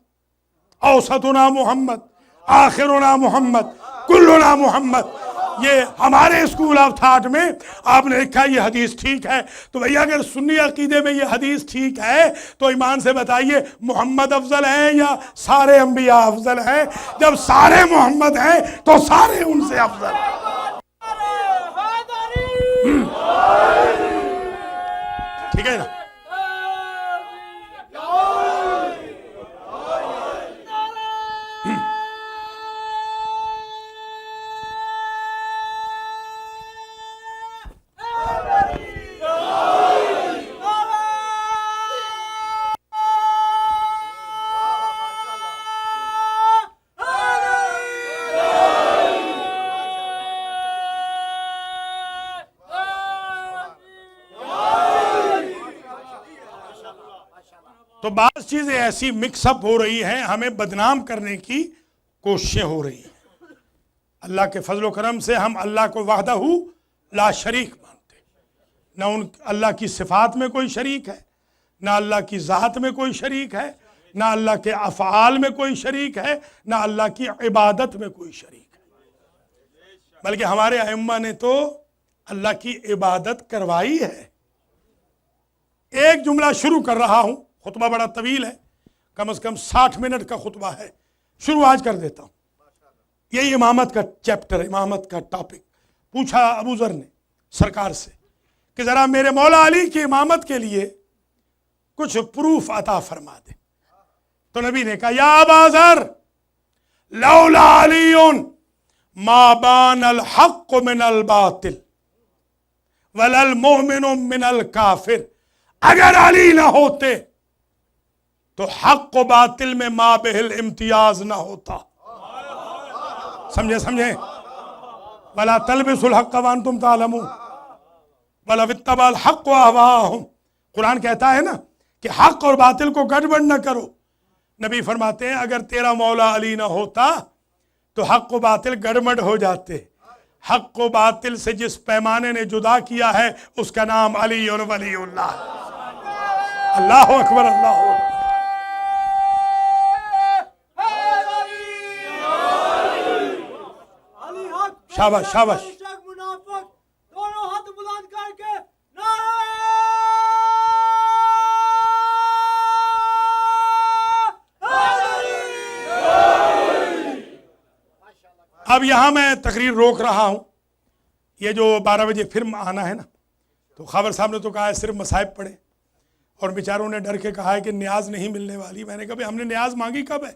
اوسطنا محمد, آخرنا محمد, کلنا محمد. یہ ہمارے اسکول آف تھاٹ میں آپ نے لکھا یہ حدیث ٹھیک ہے. تو بھئی اگر سنی عقیدے میں یہ حدیث ٹھیک ہے تو ایمان سے بتائیے محمد افضل ہیں یا سارے انبیاء افضل ہیں؟ جب سارے محمد ہیں تو سارے ان سے افضل ہیں. ٹھیک ہے نا؟ تو بعض چیزیں ایسی مکس اپ ہو رہی ہیں, ہمیں بدنام کرنے کی کوششیں ہو رہی ہیں. اللہ کے فضل و کرم سے ہم اللہ کو وحدہ لا شریک مانتے, نہ اللہ کی صفات میں کوئی شریک ہے, نہ اللہ کی ذات میں کوئی شریک ہے, نہ اللہ کے افعال میں کوئی شریک ہے, نہ اللہ کی عبادت میں کوئی شریک ہے. بلکہ ہمارے ائمہ نے تو اللہ کی عبادت کروائی ہے. ایک جملہ شروع کر رہا ہوں, خطبہ بڑا طویل ہے, کم از کم 60 منٹ کا خطبہ ہے, شروع آج کر دیتا ہوں. یہی امامت کا چیپٹر, امامت کا ٹاپک. پوچھا ابو ذر نے سرکار سے کہ ذرا میرے مولا علی کی امامت کے لیے کچھ پروف عطا فرما دے. تو نبی نے کہا یا ابا ذر لولا علی ما بان الحق من الباطل ولا المؤمن من الکافر. اگر علی نہ ہوتے تو حق و باطل میں ما بہل امتیاز نہ ہوتا. سمجھے وَلَا تَلْبِسُوا الْحَقَّ وَأَنْتُمْ تَعْلَمُونَ وَلَوِ اتَّبَعَ الْحَقُّ أَهْوَاءَهُمْ. قرآن کہتا ہے نا کہ حق اور باطل کو گڑبڑ نہ کرو. نبی فرماتے ہیں اگر تیرا مولا علی نہ ہوتا تو حق و باطل گڑبڑ ہو جاتے. حق و باطل سے جس پیمانے نے جدا کیا ہے اس کا نام علی اور ولی اللہ. اللہ اکبر, اللہ اکبر. شاباش شاباش. منافق دونوں ہاتھ بلند کر کے اب یہاں میں تقریر روک رہا ہوں، یہ جو 12 بجے پھر آنا ہے نا، تو خاور صاحب نے تو کہا ہے صرف مصائب پڑھیں، اور بیچاروں نے ڈر کے کہا ہے کہ نیاز نہیں ملنے والی۔ میں نے کہا ہم نے نیاز مانگی کب ہے؟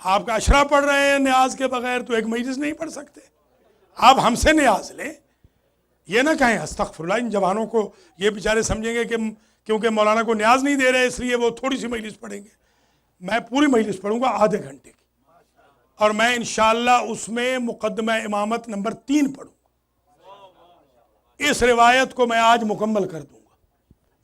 آپ کا اشرا پڑھ رہے ہیں نیاز کے بغیر تو ایک مجلس نہیں پڑھ سکتے۔ آپ ہم سے نیاز لیں، یہ نہ کہیں استغفر اللہ۔ ان جوانوں کو یہ بیچارے سمجھیں گے کہ کیونکہ مولانا کو نیاز نہیں دے رہے اس لیے وہ تھوڑی سی مجلس پڑھیں گے۔ میں پوری مجلس پڑھوں گا آدھے گھنٹے کی، اور میں انشاءاللہ اس میں مقدمہ امامت نمبر 3 پڑھوں گا۔ اس روایت کو میں آج مکمل کر دوں گا،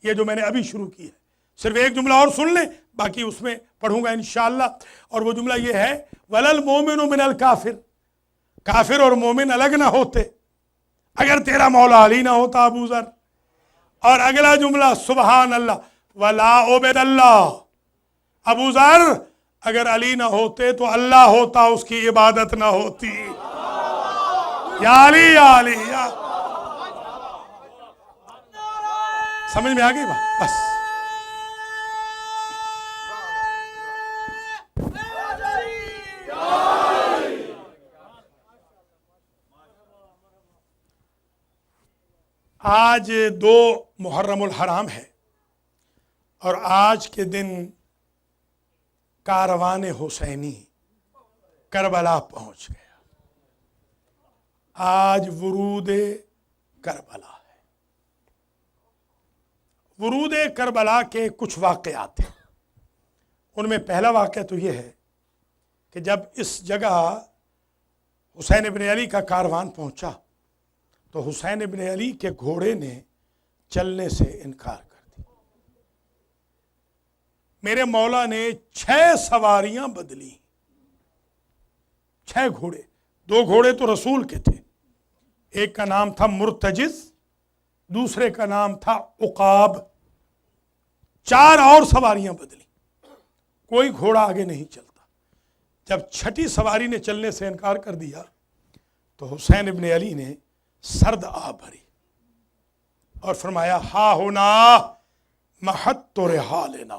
یہ جو میں نے ابھی شروع کی ہے۔ صرف ایک جملہ اور سن لیں، باقی اس میں پڑھوں گا انشاءاللہ، اور وہ جملہ یہ ہے وَلَا الْمُؤْمِنُ مِنَ الْكَافِرِ، کافر اور مومن الگ نہ ہوتے اگر تیرا مولا علی نہ ہوتا ابو ذر۔ اور اگلا جملہ سبحان اللہ وَلَا عُبَدَ اللَّهِ، ابو ذر اگر علی نہ ہوتے تو اللہ ہوتا، اس کی عبادت نہ ہوتی۔ یا علی یا علی یا، سمجھ میں آ گئی بات؟ بس آج 2 محرم الحرام ہے، اور آج کے دن کاروان حسینی کربلا پہنچ گیا۔ آج ورود کربلا ہے۔ ورود کربلا کے کچھ واقعات ہیں، ان میں پہلا واقعہ تو یہ ہے کہ جب اس جگہ حسین ابن علی کا کاروان پہنچا تو حسین ابن علی کے گھوڑے نے چلنے سے انکار کر دی۔ میرے مولا نے 6 سواریاں بدلی، 6 گھوڑے، 2 گھوڑے تو رسول کے تھے، ایک کا نام تھا مرتجز، دوسرے کا نام تھا عقاب، 4 اور سواریاں بدلی، کوئی گھوڑا آگے نہیں چلتا۔ جب 6ٹھی سواری نے چلنے سے انکار کر دیا تو حسین ابن علی نے سرد آہ بھری اور فرمایا ہا ہونا محط رحالنا،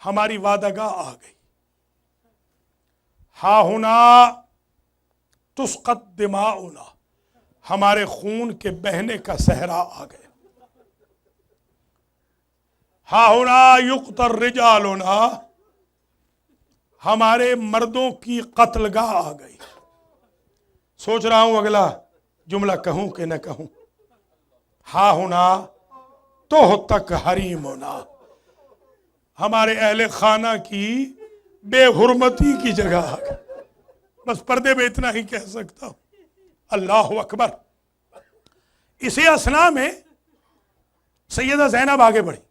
ہماری وعدہ گاہ آ گئی، ہا ہونا تسقط دماؤنا، ہمارے خون کے بہنے کا صحرا آ گیا، ہا ہونا یقتل رجالنا، ہمارے مردوں کی قتل گاہ آ گئی۔ سوچ رہا ہوں اگلا جملہ کہوں کہ نہ کہوں۔ ہا ہونا تو تک حریمنا، ہمارے اہل خانہ کی بے حرمتی کی جگہ آ گئی۔ بس پردے میں اتنا ہی کہہ سکتا ہوں۔ اللہ اکبر۔ اسی اثناء میں سیدہ زینب آگے بڑھی۔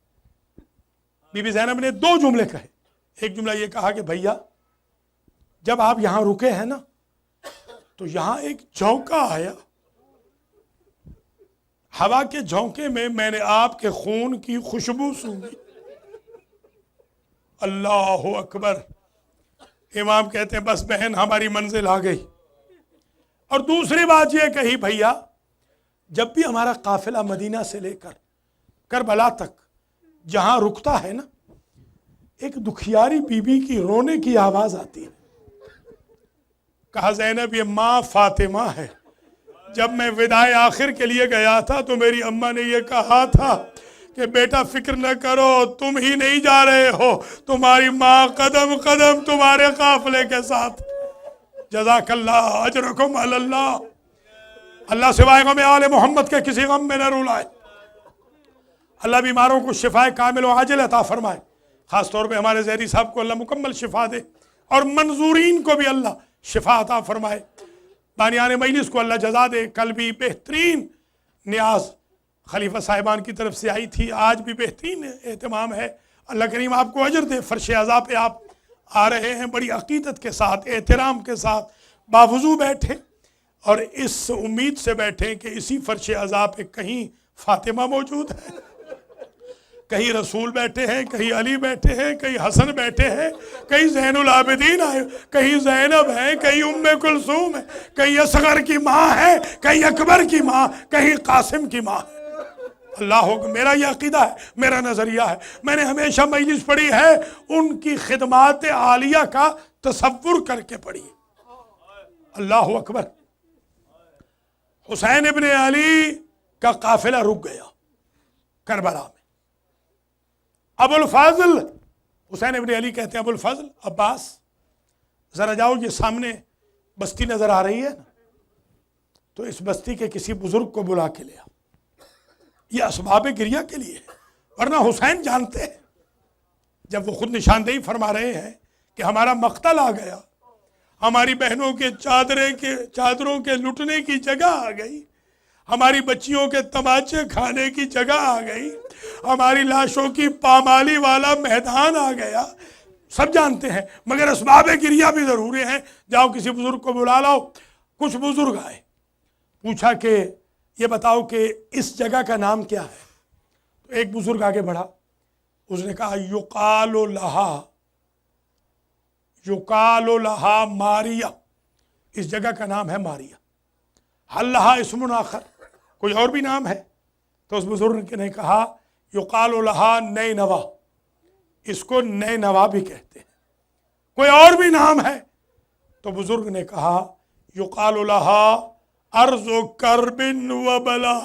بی بی زینب نے 2 جملے کہے۔ ایک جملہ یہ کہا کہ بھیا جب آپ یہاں رکے ہیں نا تو یہاں ایک جھونکا آیا، ہوا کے جھونکے میں میں نے آپ کے خون کی خوشبو سونگھی۔ اللہ اکبر۔ امام کہتے ہیں بس بہن ہماری منزل آ گئی۔ اور دوسری بات یہ کہی بھیا جب بھی ہمارا قافلہ مدینہ سے لے کر کربلا تک جہاں رکتا ہے نا، ایک دکھیاری بی بی کی رونے کی آواز آتی ہے۔ کہا زینب یہ ماں فاطمہ ہے، جب میں وداع آخر کے لیے گیا تھا تو میری اماں نے یہ کہا تھا کہ بیٹا فکر نہ کرو، تم ہی نہیں جا رہے ہو، تمہاری ماں قدم قدم تمہارے قافلے کے ساتھ۔ جزاک اللہ اجرکم علی اللہ۔ اللہ سوائے غم آل محمد کے کسی غم میں نہ رلائے۔ اللہ بیماروں کو شفائے کامل و عاجل عطا فرمائے، خاص طور پہ ہمارے زہری صاحب کو اللہ مکمل شفا دے، اور منظورین کو بھی اللہ شفا عطا فرمائے۔ بانیان مجلس کو اللہ جزا دے۔ کل بھی بہترین نیاز خلیفہ صاحبان کی طرف سے آئی تھی، آج بھی بہترین اہتمام ہے۔ اللہ کریم آپ کو اجر دے۔ فرش عزا پہ آپ آ رہے ہیں، بڑی عقیدت کے ساتھ، احترام کے ساتھ باوضو بیٹھے، اور اس امید سے بیٹھیں کہ اسی فرش عزا پہ کہیں فاطمہ موجود ہے، کہیں رسول بیٹھے ہیں، کہیں علی بیٹھے ہیں، کہیں حسن بیٹھے ہیں، کہیں زین العابدین آئے، کہیں زینب ہے، کہیں ام کلثوم ہے، کہیں اصغر کی ماں ہے، کہیں اکبر کی ماں، کہیں قاسم کی ماں ہے۔ اللہ اکبر۔ میرا یہ عقیدہ ہے، میرا نظریہ ہے، میں نے ہمیشہ مجلس پڑھی ہے ان کی خدمات عالیہ کا تصور کر کے پڑھی ہے۔ اللہ اکبر، حسین ابن علی کا قافلہ رک گیا کربلا میں۔ ابو الفضل، حسین ابن علی کہتے ہیں ابو الفضل عباس ذرا جاؤ، یہ سامنے بستی نظر آ رہی ہے نا، تو اس بستی کے کسی بزرگ کو بلا کے لیا، یہ اسباب گریہ کے لیے ہے، ورنہ حسین جانتے ہیں جب وہ خود نشاندہی فرما رہے ہیں کہ ہمارا مقتل آ گیا، ہماری بہنوں کے چادروں کے لٹنے کی جگہ آ گئی، ہماری بچیوں کے تماچے کھانے کی جگہ آ گئی، ہماری لاشوں کی پامالی والا میدان آ گیا، سب جانتے ہیں، مگر اسباب گریہ بھی ضروری ہیں، جاؤ کسی بزرگ کو بلا لاؤ۔ کچھ بزرگ آئے، پوچھا کہ یہ بتاؤ کہ اس جگہ کا نام کیا ہے؟ تو ایک بزرگ آگے بڑھا، اس نے کہا یقال لہا ماریہ، اس جگہ کا نام ہے ماریہ۔ حل لہا اسم آخر، کوئی اور بھی نام ہے؟ تو اس بزرگ نے کہا یقال لہا نینوا، اس کو نینوا بھی کہتے ہیں، کوئی اور بھی نام ہے؟ تو بزرگ نے کہا یقال لہا ارض کرب و بلا،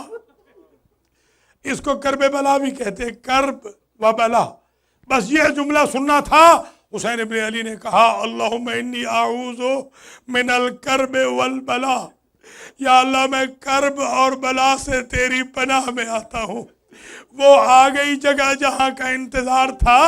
اس کو کرب بلا بھی کہتے ہیں، کرب و بلا۔ بس یہ جملہ سننا تھا۔ حسین ابن علی نے کہا اللہم انی اعوذ من الکرب والبلا، یا اللہ میں کرب اور بلا سے تیری پناہ میں آتا ہوں۔ وہ آ گئی جگہ جہاں کا انتظار تھا۔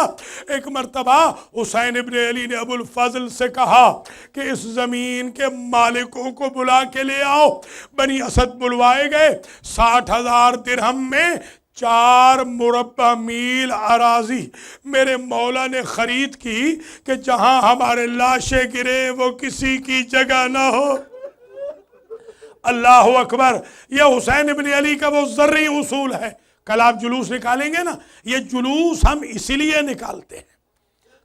ایک مرتبہ حسین ابن علی نے ابو الفضل سے کہا کہ اس زمین کے مالکوں کو بلا کے لے آؤ۔ بنی اسد بلوائے گئے، 60,000 درہم میں 4 مربع میل اراضی میرے مولا نے خرید کی کہ جہاں ہمارے لاشیں گرے وہ کسی کی جگہ نہ ہو۔ اللہ اکبر، یہ حسین ابن علی کا وہ ذرعی اصول ہے۔ کل آپ جلوس نکالیں گے نا، یہ جلوس ہم اسی لیے نکالتے ہیں،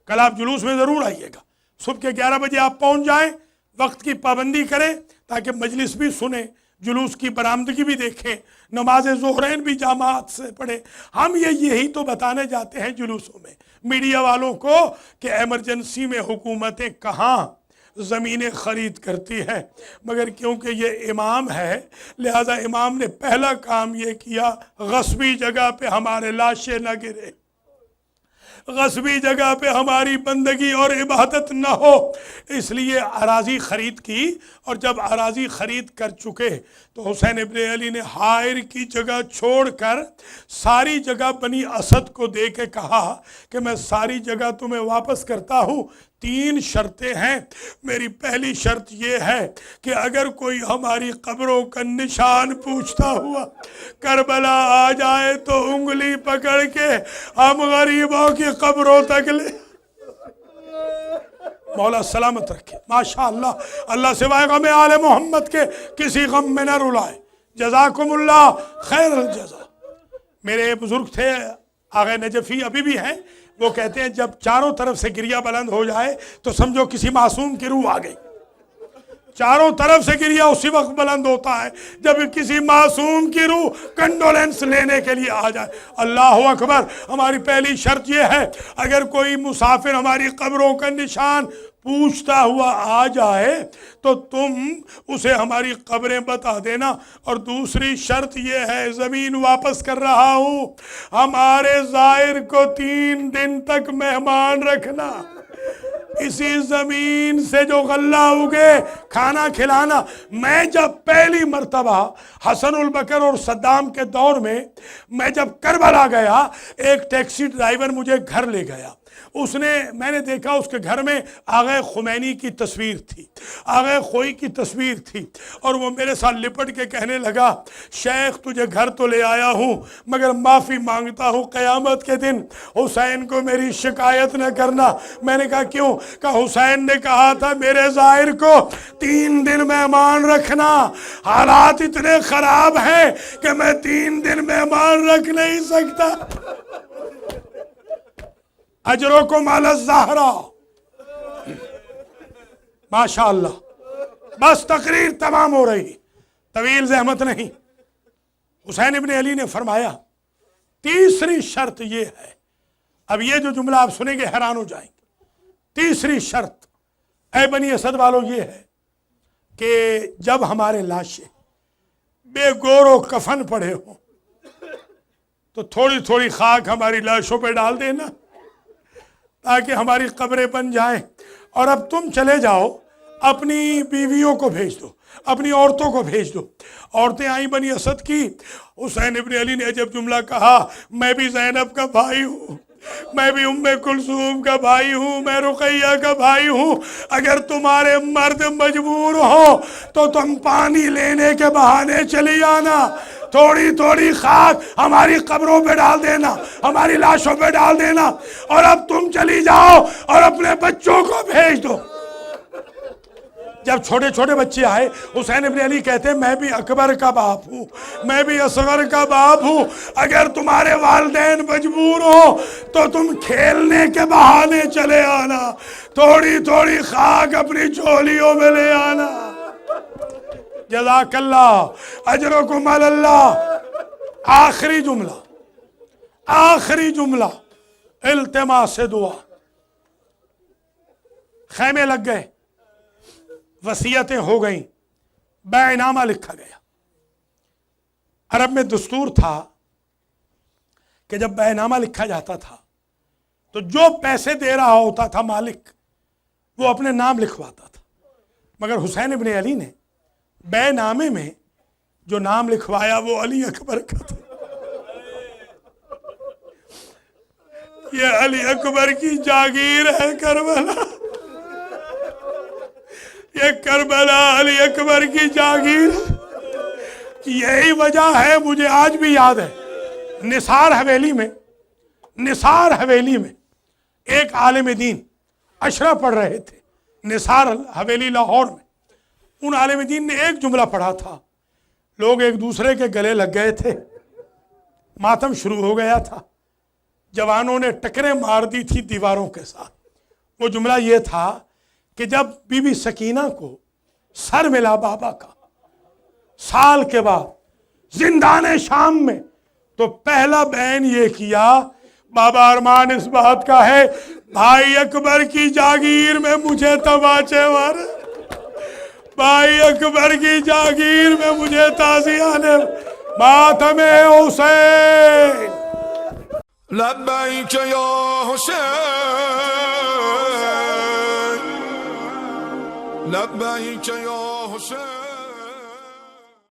کل آپ جلوس میں ضرور آئیے گا، صبح کے 11 بجے آپ پہنچ جائیں، وقت کی پابندی کریں تاکہ مجلس بھی سنیں، جلوس کی برآمدگی بھی دیکھیں، نماز ظہرین بھی جماعت سے پڑھیں۔ ہم یہی تو بتانے جاتے ہیں جلوسوں میں میڈیا والوں کو کہ ایمرجنسی میں حکومتیں کہاں زمینیں خرید کرتی ہے، مگر کیونکہ یہ امام ہے لہذا امام نے پہلا کام یہ کیا غصبی جگہ پہ ہمارے لاشیں نہ گرے، غصبی جگہ پہ ہماری بندگی اور عبادت نہ ہو، اس لیے اراضی خرید کی۔ اور جب اراضی خرید کر چکے تو حسین ابن علی نے حائر کی جگہ چھوڑ کر ساری جگہ بنی اسد کو دے کے کہا کہ میں ساری جگہ تمہیں واپس کرتا ہوں، 3 شرطیں ہیں۔ میری پہلی شرط یہ ہے کہ اگر کوئی ہماری قبروں کا نشان پوچھتا ہوا کربلا آ جائے تو انگلی پکڑ کے ہم غریبوں کی قبروں تک لے۔ مولا سلامت رکھے، ماشاءاللہ، اللہ سوائے غم آل محمد کے کسی غم میں نہ رلائے، جزاکم اللہ خیر الجزا۔ میرے بزرگ تھے آغا نجفی، ابھی بھی ہیں، وہ کہتے ہیں جب چاروں طرف سے گریہ بلند ہو جائے تو سمجھو کسی معصوم کی روح آ گئی۔ چاروں طرف سے گریہ اسی وقت بلند ہوتا ہے جب کسی معصوم کی روح کنڈولنس لینے کے لیے آ جائے۔ اللہ اکبر۔ ہماری پہلی شرط یہ ہے اگر کوئی مسافر ہماری قبروں کا نشان پوچھتا ہوا آ جائے تو تم اسے ہماری قبریں بتا دینا، اور دوسری شرط یہ ہے زمین واپس کر رہا ہوں، ہمارے زائر کو 3 دن تک مہمان رکھنا، اسی زمین سے جو غلہ اگے کھانا کھلانا۔ میں جب پہلی مرتبہ حسن البکر اور صدام کے دور میں جب کربلا گیا، ایک ٹیکسی ڈرائیور مجھے گھر لے گیا، میں نے دیکھا اس کے گھر میں آغا خمینی کی تصویر تھی، آغا خوئی کی تصویر تھی، اور وہ میرے ساتھ لپٹ کے کہنے لگا شیخ تجھے گھر تو لے آیا ہوں مگر معافی مانگتا ہوں قیامت کے دن حسین کو میری شکایت نہ کرنا۔ میں نے کہا کیوں؟ کہ حسین نے کہا تھا میرے زائر کو 3 دن مہمان رکھنا، حالات اتنے خراب ہیں کہ میں 3 دن مہمان رکھ نہیں سکتا۔ اجرکم علی الزہرا، ماشاءاللہ۔ بس تقریر تمام ہو رہی، طویل زحمت نہیں۔ حسین ابن علی نے فرمایا تیسری شرط یہ ہے، اب یہ جو جملہ آپ سنیں گے حیران ہو جائیں گے۔ تیسری شرط اے بنی اسد والو یہ ہے کہ جب ہمارے لاشیں بے گور و کفن پڑے ہوں تو تھوڑی تھوڑی خاک ہماری لاشوں پہ ڈال دینا تاکہ ہماری قبریں بن جائیں، اور اب تم چلے جاؤ اپنی بیویوں کو بھیج دو، اپنی عورتوں کو بھیج دو۔ عورتیں آئیں بنی اسد کی۔ حسین ابن علی نے جب جملہ کہا، میں بھی زینب کا بھائی ہوں، میں بھی ام کلثوم کا بھائی ہوں، میں رقیہ کا بھائی ہوں، اگر تمہارے مرد مجبور ہو تو تم پانی لینے کے بہانے چلی آنا، تھوڑی تھوڑی خاک ہماری قبروں پہ ڈال دینا، ہماری لاشوں پہ ڈال دینا، اور اب تم چلی جاؤ اور اپنے بچوں کو بھیج دو۔ جب چھوٹے چھوٹے بچے آئے، حسین ابن علی کہتے ہیں میں بھی اکبر کا باپ ہوں، میں بھی اصغر کا باپ ہوں، اگر تمہارے والدین مجبور ہو تو تم کھیلنے کے بہانے چلے آنا، تھوڑی تھوڑی خاک اپنی جھولیوں میں لے آنا۔ جزاک اللہ، اجرکم علی اللہ۔ آخری جملہ التماس دعا۔ خیمے لگ گئے، وصیتیں ہو گئیں، بیع نامہ لکھا گیا۔ عرب میں دستور تھا کہ جب بیع نامہ لکھا جاتا تھا تو جو پیسے دے رہا ہوتا تھا مالک، وہ اپنے نام لکھواتا تھا، مگر حسین ابن علی نے بیع نامے میں جو نام لکھوایا وہ علی اکبر کا تھا۔ یہ علی اکبر کی جاگیر ہے کربلا، یہ کربلا علی اکبر کی جاگیر۔ یہی وجہ ہے، مجھے آج بھی یاد ہے، نثار حویلی میں ایک عالم دین عشرہ پڑھ رہے تھے، نثار حویلی لاہور میں۔ ان عالم دین نے ایک جملہ پڑھا تھا، لوگ ایک دوسرے کے گلے لگ گئے تھے، ماتم شروع ہو گیا تھا، جوانوں نے ٹکریں مار دی تھی دیواروں کے ساتھ۔ وہ جملہ یہ تھا کہ جب بی بی سکینہ کو سر ملا بابا کا سال کے بعد زندان شام میں، تو پہلا بیان یہ کیا، بابا ارمان اس بات کا ہے بھائی اکبر کی جاگیر میں مجھے تماچے مارے، بھائی اکبر کی جاگیر میں مجھے تازیانے ماتم حسین۔ لبیک یا حسین، لبیک یا حسین۔